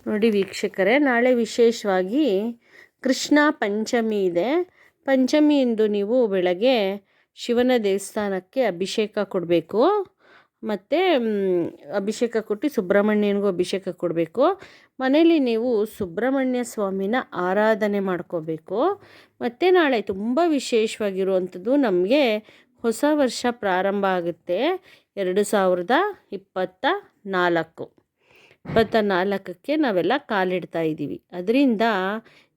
ನೋಡಿ ವೀಕ್ಷಕರೇ, ನಾಳೆ ವಿಶೇಷವಾಗಿ ಕೃಷ್ಣ ಪಂಚಮಿ ಇದೆ. ಪಂಚಮಿಯಿಂದ ನೀವು ಬೆಳಗ್ಗೆ ಶಿವನ ದೇವಸ್ಥಾನಕ್ಕೆ ಅಭಿಷೇಕ ಕೊಡಬೇಕು. ಮತ್ತು ಅಭಿಷೇಕ ಕೊಟ್ಟು ಸುಬ್ರಹ್ಮಣ್ಯನಿಗೂ ಅಭಿಷೇಕ ಕೊಡಬೇಕು. ಮನೇಲಿ ನೀವು ಸುಬ್ರಹ್ಮಣ್ಯ ಸ್ವಾಮಿನ ಆರಾಧನೆ ಮಾಡ್ಕೋಬೇಕು. ಮತ್ತು ನಾಳೆ ತುಂಬ ವಿಶೇಷವಾಗಿರುವಂಥದ್ದು, ನಮಗೆ ಹೊಸ ವರ್ಷ ಪ್ರಾರಂಭ ಆಗುತ್ತೆ 2024ಕ್ಕೆ ನಾವೆಲ್ಲ ಕಾಲಿಡ್ತಾ ಇದ್ದೀವಿ. ಅದರಿಂದ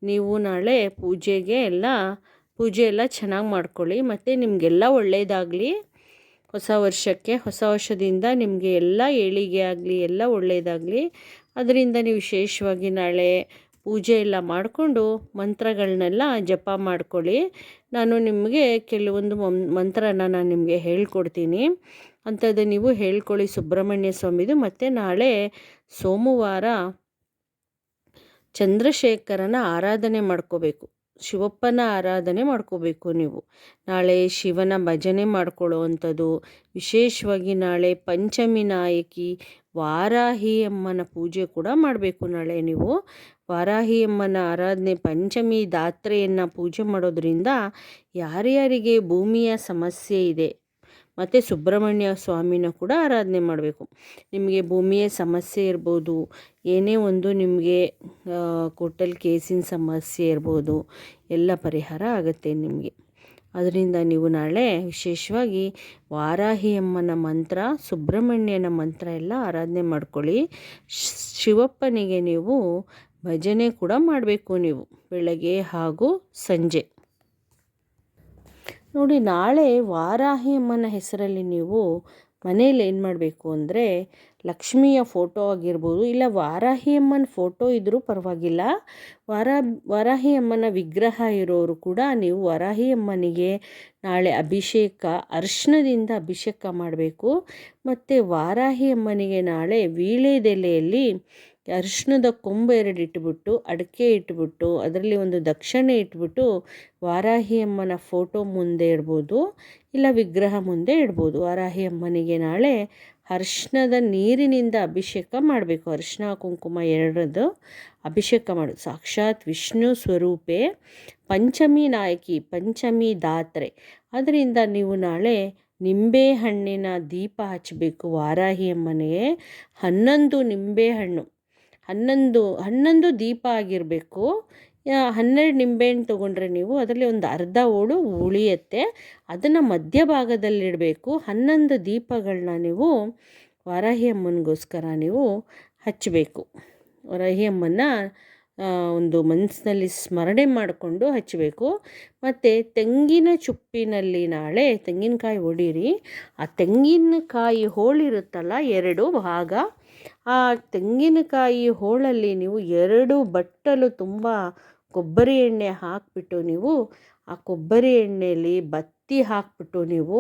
ನೀವು ನಾಳೆ ಪೂಜೆ ಎಲ್ಲ ಚೆನ್ನಾಗಿ ಮಾಡ್ಕೊಳ್ಳಿ. ಮತ್ತು ನಿಮಗೆಲ್ಲ ಒಳ್ಳೆಯದಾಗಲಿ. ಹೊಸ ವರ್ಷದಿಂದ ನಿಮಗೆ ಎಲ್ಲ ಏಳಿಗೆ ಆಗಲಿ, ಎಲ್ಲ ಒಳ್ಳೆಯದಾಗಲಿ. ಅದರಿಂದ ನೀವು ವಿಶೇಷವಾಗಿ ನಾಳೆ ಪೂಜೆ ಎಲ್ಲ ಮಾಡಿಕೊಂಡು ಮಂತ್ರಗಳನ್ನೆಲ್ಲ ಜಪ ಮಾಡ್ಕೊಳ್ಳಿ. ನಾನು ನಿಮಗೆ ಕೆಲವೊಂದು ಮಂತ್ರನ ನಾನು ನಿಮಗೆ ಹೇಳ್ಕೊಡ್ತೀನಿ. ಅಂಥದ್ದು ನೀವು ಹೇಳ್ಕೊಳ್ಳಿ ಸುಬ್ರಹ್ಮಣ್ಯ ಸ್ವಾಮಿದು. ಮತ್ತು ನಾಳೆ ಸೋಮವಾರ ಚಂದ್ರಶೇಖರನ ಆರಾಧನೆ ಮಾಡ್ಕೋಬೇಕು, ಶಿವಪ್ಪನ ಆರಾಧನೆ ಮಾಡ್ಕೋಬೇಕು. ನೀವು ನಾಳೆ ಶಿವನ ಭಜನೆ ಮಾಡ್ಕೊಳ್ಳೋ ಅಂಥದ್ದು. ವಿಶೇಷವಾಗಿ ನಾಳೆ ಪಂಚಮಿ ನಾಯಕಿ ವಾರಾಹಿ ಅಮ್ಮನ ಪೂಜೆ ಕೂಡ ಮಾಡಬೇಕು. ನಾಳೆ ನೀವು ವಾರಾಹಿ ಅಮ್ಮನ ಆರಾಧನೆ, ಪಂಚಮಿ ದಾತ್ರೆಯನ್ನು ಪೂಜೆ ಮಾಡೋದ್ರಿಂದ ಯಾರ್ಯಾರಿಗೆ ಭೂಮಿಯ ಸಮಸ್ಯೆ ಇದೆ, ಮತ್ತು ಸುಬ್ರಹ್ಮಣ್ಯ ಸ್ವಾಮಿನ ಕೂಡ ಆರಾಧನೆ ಮಾಡಬೇಕು. ನಿಮಗೆ ಭೂಮಿಯ ಸಮಸ್ಯೆ ಇರ್ಬೋದು, ಏನೇ ಒಂದು ನಿಮಗೆ ಕೋರ್ಟಲ್ಲಿ ಕೇಸಿನ ಸಮಸ್ಯೆ ಇರ್ಬೋದು, ಎಲ್ಲ ಪರಿಹಾರ ಆಗುತ್ತೆ ನಿಮಗೆ. ಅದರಿಂದ ನೀವು ನಾಳೆ ವಿಶೇಷವಾಗಿ ವಾರಾಹಿ ಅಮ್ಮನ ಮಂತ್ರ, ಸುಬ್ರಹ್ಮಣ್ಯನ ಮಂತ್ರ ಎಲ್ಲ ಆರಾಧನೆ ಮಾಡ್ಕೊಳ್ಳಿ. ಶಿವಪ್ಪನಿಗೆ ನೀವು ಭಜನೆ ಕೂಡ ಮಾಡಬೇಕು, ನೀವು ಬೆಳಗ್ಗೆ ಹಾಗೂ ಸಂಜೆ. ನೋಡಿ, ನಾಳೆ ವಾರಾಹಿ ಅಮ್ಮನ ಹೆಸರಲ್ಲಿ ನೀವು ಮನೇಲಿ ಏನು ಮಾಡಬೇಕು ಅಂದರೆ, ಲಕ್ಷ್ಮಿಯ ಫೋಟೋ ಆಗಿರ್ಬೋದು, ಇಲ್ಲ ವಾರಾಹಿ ಅಮ್ಮನ ಫೋಟೋ ಇದ್ದರೂ ಪರವಾಗಿಲ್ಲ, ವಾರಾಹಿ ಅಮ್ಮನ ವಿಗ್ರಹ ಇರೋರು ಕೂಡ ನೀವು ವಾರಾಹಿ ಅಮ್ಮನಿಗೆ ನಾಳೆ ಅರಿಶಿಣದಿಂದ ಅಭಿಷೇಕ ಮಾಡಬೇಕು. ಮತ್ತು ವಾರಾಹಿ ಅಮ್ಮನಿಗೆ ನಾಳೆ ವೀಳ್ಯದೆಲೆಯಲ್ಲಿ ಅರಿಶಿಣದ ಕೊಂಬು 2 ಇಟ್ಬಿಟ್ಟು, ಅಡಿಕೆ ಇಟ್ಬಿಟ್ಟು, ಅದರಲ್ಲಿ ಒಂದು ದಕ್ಷಿಣೆ ಇಟ್ಬಿಟ್ಟು ವಾರಾಹಿ ಅಮ್ಮನ ಫೋಟೋ ಮುಂದೆ ಇಡ್ಬೋದು, ಇಲ್ಲ ವಿಗ್ರಹ ಮುಂದೆ ಇಡ್ಬೋದು. ವಾರಾಹಿ ಅಮ್ಮನಿಗೆ ನಾಳೆ ಅರಿಶಿಣದ ನೀರಿನಿಂದ ಅಭಿಷೇಕ ಮಾಡಬೇಕು. ಅರಿಶಿಣ ಕುಂಕುಮ 2 ಅಭಿಷೇಕ ಮಾಡೋದು. ಸಾಕ್ಷಾತ್ ವಿಷ್ಣು ಸ್ವರೂಪೇ ಪಂಚಮಿ ನಾಯಕಿ, ಪಂಚಮಿ ದಾತ್ರೆ. ಅದರಿಂದ ನೀವು ನಾಳೆ ನಿಂಬೆ ಹಣ್ಣಿನ ದೀಪ ಹಚ್ಚಬೇಕು ವಾರಾಹಿ ಅಮ್ಮನಿಗೆ. 11 ನಿಂಬೆಹಣ್ಣು, 11 ದೀಪ ಆಗಿರಬೇಕು. 12 ನಿಂಬೆಹಣ್ಣು ತೊಗೊಂಡ್ರೆ ನೀವು ಅದರಲ್ಲಿ ಒಂದು ಅರ್ಧ ಹೋಳು ಉಳಿಯುತ್ತೆ, ಅದನ್ನು ಮಧ್ಯಭಾಗದಲ್ಲಿಡಬೇಕು. 11 ದೀಪಗಳನ್ನ ನೀವು ವಾರಾಹಿ ಅಮ್ಮನಿಗೋಸ್ಕರ ನೀವು ಹಚ್ಚಬೇಕು. ವಾರಾಹಿ ಅಮ್ಮನ ಒಂದು ಮನಸ್ಸಿನಲ್ಲಿ ಸ್ಮರಣೆ ಮಾಡಿಕೊಂಡು ಹಚ್ಚಬೇಕು. ಮತ್ತು ತೆಂಗಿನ ಚುಪ್ಪಿನಲ್ಲಿ ನಾಳೆ ತೆಂಗಿನಕಾಯಿ ಹೊಡೀರಿ. ಆ ತೆಂಗಿನಕಾಯಿ ಹೋಳಿರುತ್ತಲ್ಲ 2 ಭಾಗ, ಆ ತೆಂಗಿನಕಾಯಿ ಹೋಳಲ್ಲಿ ನೀವು 2 ಬಟ್ಟಲು ತುಂಬ ಕೊಬ್ಬರಿ ಎಣ್ಣೆ ಹಾಕಿಬಿಟ್ಟು, ನೀವು ಆ ಕೊಬ್ಬರಿ ಎಣ್ಣೆಯಲ್ಲಿ ಬತ್ತಿ ಹಾಕಿಬಿಟ್ಟು, ನೀವು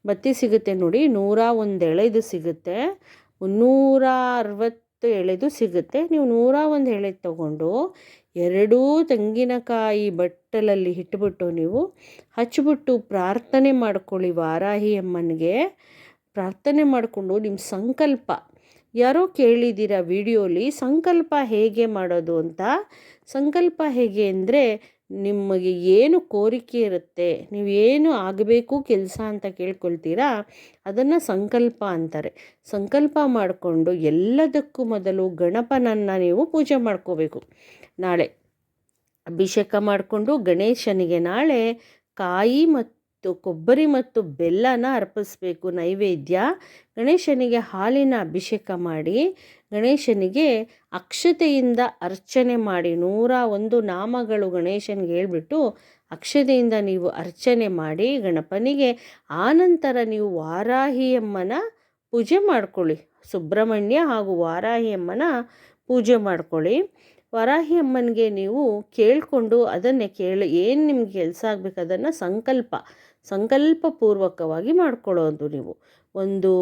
ಬತ್ತಿ ಸಿಗುತ್ತೆ ನೋಡಿ, 101 ಎಳೆದು ಸಿಗುತ್ತೆ, 360 ಎಳೆದು ಸಿಗುತ್ತೆ. ನೀವು 101 ಎಳೆದು ತಗೊಂಡು 2 ತೆಂಗಿನಕಾಯಿ ಬಟ್ಟಲಲ್ಲಿ ಇಟ್ಬಿಟ್ಟು ನೀವು ಹಚ್ಬಿಟ್ಟು ಪ್ರಾರ್ಥನೆ ಮಾಡ್ಕೊಳ್ಳಿ. ವಾರಾಹಿ ಅಮ್ಮನಿಗೆ ಪ್ರಾರ್ಥನೆ ಮಾಡಿಕೊಂಡು ನಿಮ್ಮ ಸಂಕಲ್ಪ, ಯಾರೋ ಕೇಳಿದ್ದೀರ ವಿಡಿಯೋಲಿ ಸಂಕಲ್ಪ ಹೇಗೆ ಮಾಡೋದು ಅಂತ. ಸಂಕಲ್ಪ ಹೇಗೆ ಅಂದರೆ, ನಿಮಗೆ ಏನು ಕೋರಿಕೆ ಇರುತ್ತೆ, ನೀವು ಏನು ಆಗಬೇಕು ಕೆಲಸ ಅಂತ ಕೇಳ್ಕೊಳ್ತೀರಾ, ಅದನ್ನು ಸಂಕಲ್ಪ ಅಂತಾರೆ. ಸಂಕಲ್ಪ ಮಾಡಿಕೊಂಡು ಎಲ್ಲದಕ್ಕೂ ಮೊದಲು ಗಣಪನನ್ನು ನೀವು ಪೂಜೆ ಮಾಡ್ಕೋಬೇಕು. ನಾಳೆ ಅಭಿಷೇಕ ಮಾಡಿಕೊಂಡು ಗಣೇಶನಿಗೆ ನಾಳೆ ಕಾಯಿ ಮತ್ತು ಕೊಬ್ಬರಿ ಮತ್ತು ಬೆಲ್ಲನ ಅರ್ಪಿಸಬೇಕು ನೈವೇದ್ಯ. ಗಣೇಶನಿಗೆ ಹಾಲಿನ ಅಭಿಷೇಕ ಮಾಡಿ, ಗಣೇಶನಿಗೆ ಅಕ್ಷತೆಯಿಂದ ಅರ್ಚನೆ ಮಾಡಿ, 101 ನಾಮಗಳು ಗಣೇಶನಿಗೆ ಹೇಳ್ಬಿಟ್ಟು ಅಕ್ಷತೆಯಿಂದ ನೀವು ಅರ್ಚನೆ ಮಾಡಿ ಗಣಪನಿಗೆ. ಆನಂತರ ನೀವು ವಾರಾಹಿ ಅಮ್ಮನ ಪೂಜೆ ಮಾಡ್ಕೊಳ್ಳಿ. ಸುಬ್ರಹ್ಮಣ್ಯ ಹಾಗೂ ವಾರಾಹಿ ಅಮ್ಮನ ಪೂಜೆ ಮಾಡ್ಕೊಳ್ಳಿ. ವಾರಾಹಿ ಅಮ್ಮನಿಗೆ ನೀವು ಕೇಳಿಕೊಂಡು ಅದನ್ನೇ ಏನು ನಿಮ್ಗೆ ಕೆಲಸ ಆಗಬೇಕು ಅದನ್ನು ಸಂಕಲ್ಪಪೂರ್ವಕವಾಗಿ ಮಾಡ್ಕೊಳ್ಳೋದು. ನೀವು ಒಂದು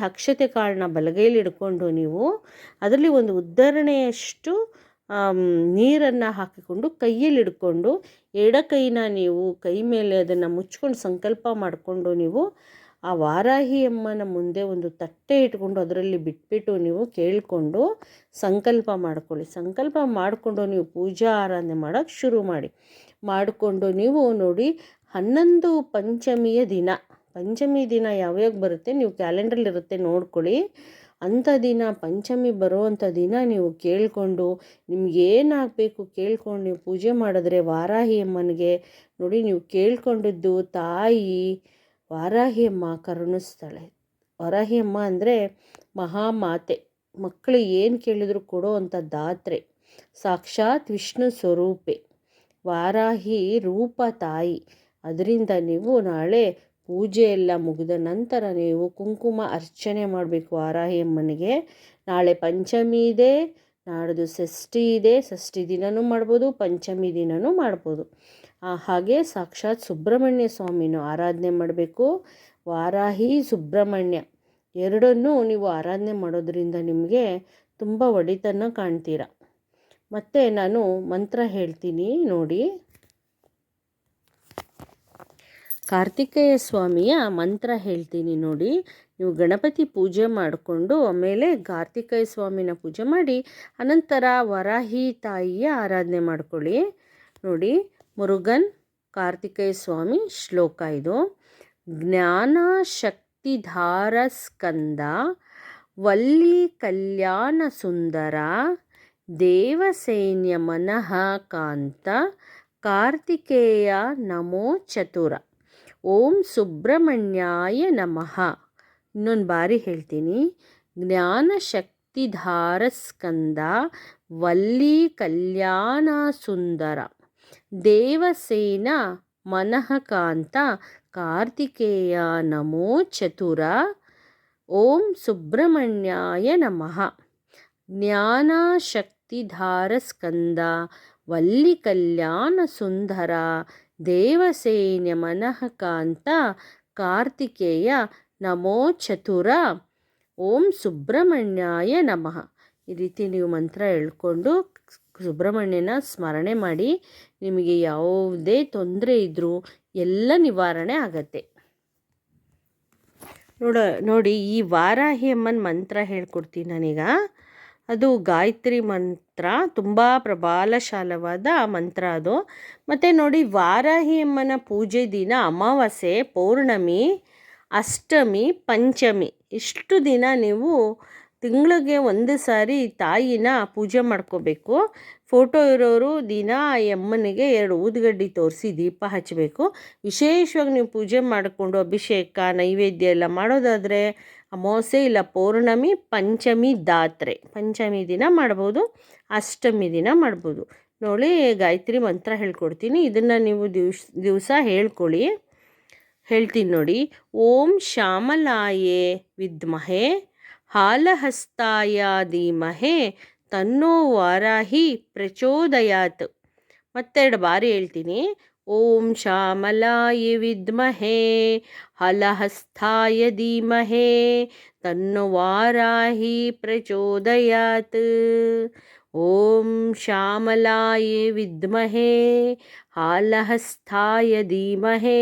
ಅಕ್ಷತೆ ಕಾಳನ್ನ ಬಲಗೈಲಿ ಹಿಡ್ಕೊಂಡು ನೀವು ಅದರಲ್ಲಿ ಒಂದು ಉದ್ಧರಣೆಯಷ್ಟು ನೀರನ್ನು ಹಾಕಿಕೊಂಡು ಕೈಯಲ್ಲಿ ಹಿಡ್ಕೊಂಡು, ಎಡ ಕೈನ ನೀವು ಕೈ ಮೇಲೆ ಅದನ್ನು ಮುಚ್ಕೊಂಡು ಸಂಕಲ್ಪ ಮಾಡಿಕೊಂಡು ನೀವು ಆ ವಾರಾಹಿ ಅಮ್ಮನ ಮುಂದೆ ಒಂದು ತಟ್ಟೆ ಇಟ್ಕೊಂಡು ಅದರಲ್ಲಿ ಬಿಟ್ಬಿಟ್ಟು ನೀವು ಕೇಳಿಕೊಂಡು ಸಂಕಲ್ಪ ಮಾಡ್ಕೊಳ್ಳಿ. ಸಂಕಲ್ಪ ಮಾಡಿಕೊಂಡು ನೀವು ಪೂಜಾ ಆರಾಧನೆ ಮಾಡೋಕ್ಕೆ ಶುರು ಮಾಡಿಕೊಂಡು ನೀವು ನೋಡಿ 11 ಪಂಚಮಿಯ ದಿನ, ಪಂಚಮಿ ದಿನ ಯಾವ್ಯಾವ ಬರುತ್ತೆ ನೀವು ಕ್ಯಾಲೆಂಡ್ರಲ್ಲಿರುತ್ತೆ ನೋಡ್ಕೊಳ್ಳಿ. ಅಂಥ ದಿನ ಪಂಚಮಿ ಬರುವಂಥ ದಿನ ನೀವು ಕೇಳಿಕೊಂಡು ನಿಮಗೇನಾಗಬೇಕು ಕೇಳ್ಕೊಂಡು ನೀವು ಪೂಜೆ ಮಾಡಿದ್ರೆ ವಾರಾಹಿ ಅಮ್ಮನಿಗೆ ನೋಡಿ, ನೀವು ಕೇಳ್ಕೊಂಡಿದ್ದು ತಾಯಿ ವಾರಾಹಿ ಅಮ್ಮ ಕರುಣಿಸ್ತಾಳೆ. ವಾರಾಹಿ ಅಮ್ಮ ಅಂದರೆ ಮಹಾಮಾತೆ, ಮಕ್ಕಳು ಏನು ಕೇಳಿದ್ರು ಕೊಡೋ ಅಂಥ ದಾತ್ರೆ, ಸಾಕ್ಷಾತ್ ವಿಷ್ಣು ಸ್ವರೂಪೆ, ವಾರಾಹಿ ರೂಪ ತಾಯಿ. ಅದರಿಂದ ನೀವು ನಾಳೆ ಪೂಜೆ ಎಲ್ಲ ಮುಗಿದ ನಂತರ ನೀವು ಕುಂಕುಮ ಅರ್ಚನೆ ಮಾಡಬೇಕು ವಾರಾಹಿ ಅಮ್ಮನಿಗೆ. ನಾಳೆ ಪಂಚಮಿ ಇದೆ, ನಾಡ್ದು ಷಷ್ಠಿ ಇದೆ, ಷಷ್ಠಿ ದಿನವೂ ಮಾಡ್ಬೋದು, ಪಂಚಮಿ ದಿನವೂ ಮಾಡ್ಬೋದು. ಹಾಗೆ ಸಾಕ್ಷಾತ್ ಸುಬ್ರಹ್ಮಣ್ಯ ಸ್ವಾಮಿನೂ ಆರಾಧನೆ ಮಾಡಬೇಕು. ವಾರಾಹಿ ಸುಬ್ರಹ್ಮಣ್ಯ ಎರಡನ್ನೂ ನೀವು ಆರಾಧನೆ ಮಾಡೋದ್ರಿಂದ ನಿಮಗೆ ತುಂಬ ಒಳಿತನ್ನು ಕಾಣ್ತೀರ. ಮತ್ತು ನಾನು ಮಂತ್ರ ಹೇಳ್ತೀನಿ ನೋಡಿ. ಕಾರ್ತಿಕೇಯ ಸ್ವಾಮಿಯ ಮಂತ್ರ ಹೇಳ್ತೀನಿ ನೋಡಿ. ನೀವು ಗಣಪತಿ ಪೂಜೆ ಮಾಡಿಕೊಂಡು ಆಮೇಲೆ ಕಾರ್ತಿಕೇಯ ಸ್ವಾಮಿನ ಪೂಜೆ ಮಾಡಿ ಅನಂತರ ವರಾಹಿ ತಾಯಿಯ ಆರಾಧನೆ ಮಾಡ್ಕೊಳ್ಳಿ ನೋಡಿ. ಮುರುಗನ್ ಕಾರ್ತಿಕೇಯ ಸ್ವಾಮಿ ಶ್ಲೋಕ ಇದು. ಜ್ಞಾನ ಶಕ್ತಿಧಾರ ಸ್ಕಂದ ವಲ್ಲಿ ಕಲ್ಯಾಣ ಸುಂದರ ದೇವಸೈನ್ಯ ಮನಃ ಕಾಂತ ಕಾರ್ತಿಕೇಯ ನಮೋ ಚತುರ. ಓಂ ಸುಬ್ರಹ್ಮಣ್ಯಾಯ ನಮಃ. ಇನ್ನೊಂದು ಬಾರಿ ಹೇಳ್ತೀನಿ. ಜ್ಞಾನ ಶಕ್ತಿಧಾರ ಸ್ಕಂದ ವಲ್ಲಿ ಕಲ್ಯಾಣ ಸುಂದರ ದೇವಸೇನ ಮನಃ ಕಾಂತ ಕಾರ್ತಿಕೇಯ ನಮೋ ಚತುರ. ಓಂ ಸುಬ್ರಹ್ಮಣ್ಯಾಯ ನಮಃ. ಜ್ಞಾನ ಶಕ್ತಿಧಾರ ಸ್ಕಂದ ವಲ್ಲಿ ಕಲ್ಯಾಣ ಸುಂದರ ದೇವಸೇನ ಮನಃ ಕಾಂತ ಕಾರ್ತಿಕೇಯ ನಮೋ ಚತುರ. ಓಂ ಸುಬ್ರಹ್ಮಣ್ಯಾಯ ನಮಃ. ಈ ರೀತಿ ನೀವು ಮಂತ್ರ ಹೇಳ್ಕೊಂಡು ಸುಬ್ರಹ್ಮಣ್ಯನ ಸ್ಮರಣೆ ಮಾಡಿ. ನಿಮಗೆ ಯಾವುದೇ ತೊಂದರೆ ಇದ್ದರೂ ಎಲ್ಲ ನಿವಾರಣೆ ಆಗತ್ತೆ. ನೋಡಿ ಈ ವಾರಾಹಿ ಅಮ್ಮನ ಮಂತ್ರ ಹೇಳ್ಕೊಡ್ತೀನಿ ನಾನೀಗ. ಅದು ಗಾಯತ್ರಿ ಮಂತ್ರ, ತುಂಬ ಪ್ರಬಲಶಾಲವಾದ ಮಂತ್ರ ಅದು. ಮತ್ತು ನೋಡಿ, ವಾರಾಹಿ ಅಮ್ಮನ ಪೂಜೆ ದಿನ ಅಮಾವಾಸ್ಯೆ, ಪೌರ್ಣಮಿ, ಅಷ್ಟಮಿ, ಪಂಚಮಿ ಇಷ್ಟು ದಿನ ನೀವು ತಿಂಗಳಿಗೆ ಒಂದು ಸಾರಿ ತಾಯಿನ ಪೂಜೆ ಮಾಡ್ಕೋಬೇಕು. ಫೋಟೋ ಇರೋರು ದಿನ ಆ ಅಮ್ಮನಿಗೆ 2 ಊದುಗಡ್ಡಿ ತೋರಿಸಿ ದೀಪ ಹಚ್ಚಬೇಕು. ವಿಶೇಷವಾಗಿ ನೀವು ಪೂಜೆ ಮಾಡಿಕೊಂಡು ಅಭಿಷೇಕ ನೈವೇದ್ಯ ಎಲ್ಲ ಮಾಡೋದಾದರೆ ಅಮಾವಾಸ್ಯೆ ಇಲ್ಲ ಪೌರ್ಣಮಿ, ಪಂಚಮಿ ದಾತ್ರೆ, ಪಂಚಮಿ ದಿನ ಮಾಡ್ಬೋದು, ಅಷ್ಟಮಿ ದಿನ ಮಾಡ್ಬೋದು. ನೋಡಿ ಗಾಯತ್ರಿ ಮಂತ್ರ ಹೇಳ್ಕೊಡ್ತೀನಿ, ಇದನ್ನು ನೀವು ದಿವಸ ಹೇಳ್ಕೊಳ್ಳಿ. ಹೇಳ್ತೀನಿ ನೋಡಿ. ಓಂ ಶ್ಯಾಮಲಾಯೇ ವಿದ್ಮಹೇ ಹಾಲಹಸ್ತಾಯ ಧೀಮಹೇ ತನ್ನೋ ವಾರಾಹಿ ಪ್ರಚೋದಯಾತ್. ಮತ್ತೆರಡು ಬಾರಿ ಹೇಳ್ತೀನಿ. ಓಂ ಶ್ಯಾಮಲಾಯ ವಿದ್ಮಹೇ ಹಲಹಸ್ಥಾಯ ಧೀಮಹೇ ತನ್ನೋ ವಾರಾಹಿ ಪ್ರಚೋದಯಾತ್. ಓಂ ಶ್ಯಾಮಲಾಯ ವಿದ್ಮಹೇ ಹಾಲಹಸ್ಥಾಯ ಧೀಮಹೇ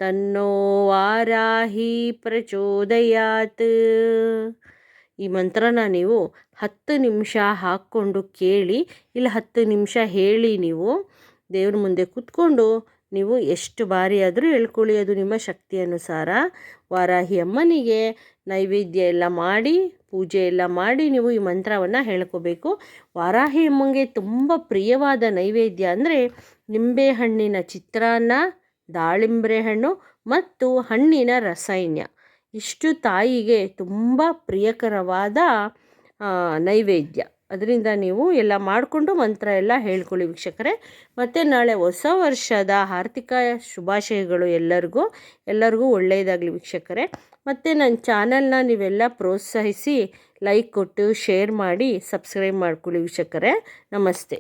ತನ್ನೋ ವಾರಾಹಿ ಪ್ರಚೋದಯಾತ್. ಈ ಮಂತ್ರನ ನೀವು 10 ನಿಮಿಷ ಹಾಕ್ಕೊಂಡು ಕೇಳಿ, ಇಲ್ಲ 10 ನಿಮಿಷ ಹೇಳಿ. ನೀವು ದೇವ್ರ ಮುಂದೆ ಕೂತ್ಕೊಂಡು ನೀವು ಎಷ್ಟು ಬಾರಿ ಆದರೂ ಹೇಳ್ಕೊಳ್ಳಿ, ಅದು ನಿಮ್ಮ ಶಕ್ತಿ ಅನುಸಾರ. ವಾರಾಹಿ ಅಮ್ಮನಿಗೆ ನೈವೇದ್ಯ ಎಲ್ಲ ಮಾಡಿ, ಪೂಜೆ ಎಲ್ಲ ಮಾಡಿ ನೀವು ಈ ಮಂತ್ರವನ್ನು ಹೇಳ್ಕೋಬೇಕು. ವಾರಾಹಿ ಅಮ್ಮನಿಗೆ ತುಂಬ ಪ್ರಿಯವಾದ ನೈವೇದ್ಯ ಅಂದರೆ ನಿಂಬೆಹಣ್ಣಿನ ಚಿತ್ರಾನ್ನ, ದಾಳಿಂಬೆ ಹಣ್ಣು ಮತ್ತು ಹಣ್ಣಿನ ರಸಾಯನ. ಇಷ್ಟು ತಾಯಿಗೆ ತುಂಬ ಪ್ರಿಯಕರವಾದ ನೈವೇದ್ಯ. ಅದರಿಂದ ನೀವು ಎಲ್ಲ ಮಾಡಿಕೊಂಡು ಮಂತ್ರ ಎಲ್ಲ ಹೇಳ್ಕೊಳ್ಳಿ ವೀಕ್ಷಕರೇ. ಮತ್ತು ನಾಳೆ ಹೊಸ ವರ್ಷದ ಆರ್ಥಿಕ ಶುಭಾಶಯಗಳು ಎಲ್ಲರಿಗೂ ಒಳ್ಳೆಯದಾಗಲಿ ವೀಕ್ಷಕರೇ. ಮತ್ತು ನನ್ನ ಚಾನಲ್ನ ನೀವೆಲ್ಲ ಪ್ರೋತ್ಸಾಹಿಸಿ ಲೈಕ್ ಕೊಟ್ಟು ಶೇರ್ ಮಾಡಿ ಸಬ್ಸ್ಕ್ರೈಬ್ ಮಾಡ್ಕೊಳ್ಳಿ ವೀಕ್ಷಕರೇ. ನಮಸ್ತೆ.